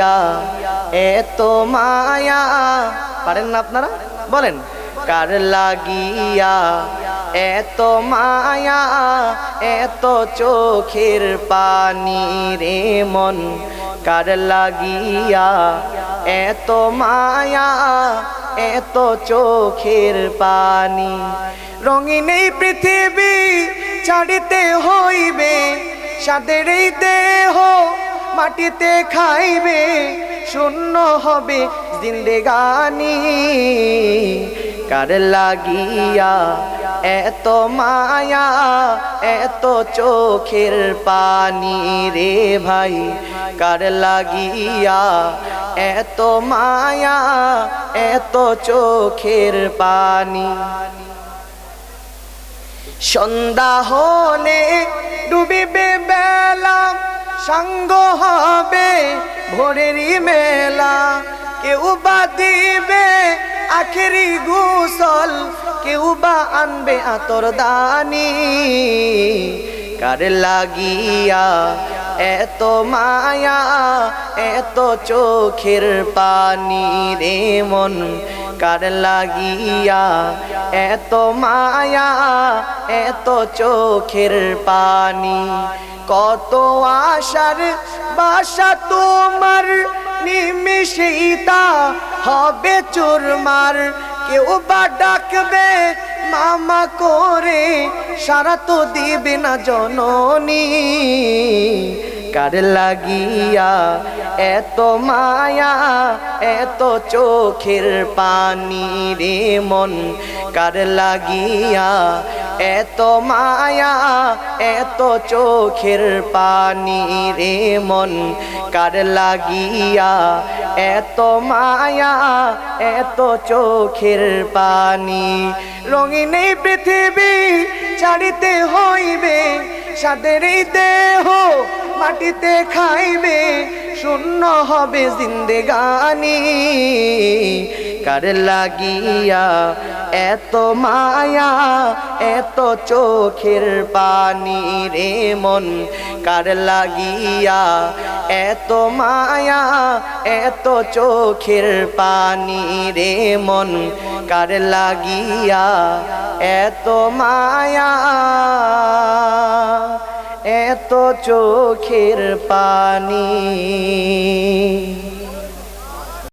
লাগিয়া এত মায়া, পারেন না আপনারা? বলেন, কার লাগিয়া এত মায়া, এত চোখের পানি রে মন, কার লাগিয়া এত মায়া, এত চোখের পানি। রঙিন এই পৃথিবী ছাড়িতে হইবে, সাদের এই দেহ মাটিতে খাইবে, শূন্য হবে জিন্দেগানি। কার লাগিয়া এত মায়া, এত চোখের পানি রে ভাই, কার লাগিয়া এত মায়া, এত চোখের পানি। সন্ধ্যা হলে ডুবিবে বেলা, সাঙ্গ হবে ভোরেরই মেলা, কেউ বা দিবে আখেরি গোসল, কেউ বা আনবে আতর দানি। কার লাগিয়া এত মায়া, এত চোখের পানি রে মন, কার লাগিয়া এত মায়া, এত চোখের পানি। কত আশার বাসা তোমার, নিমেষেই তা হবে চুরমার, কেউ বা ডাকবে মামা করে, সারা তো দিবে না জননী। কার লাগিয়া এত মায়া, এত চোখের পানি রে মন, কার লাগিয়া এত মায়া, এত চোখের পানি রে মন, কার লাগিয়া এত মায়া, এত চোখের পানি। রঙিন এই পৃথিবী ছাড়িতে হইবে, সাদের এই দেহ মাটিতে খাইবে, শূন্য হবে জিন্দেগানি। কার লাগিয়া এত মায়া, এত চোখের পানি রে মন, কার লাগিয়া এত মায়া, এত চোখের পানি রে মন, কার লাগিয়া এত মায়া, এত চোখের পানি।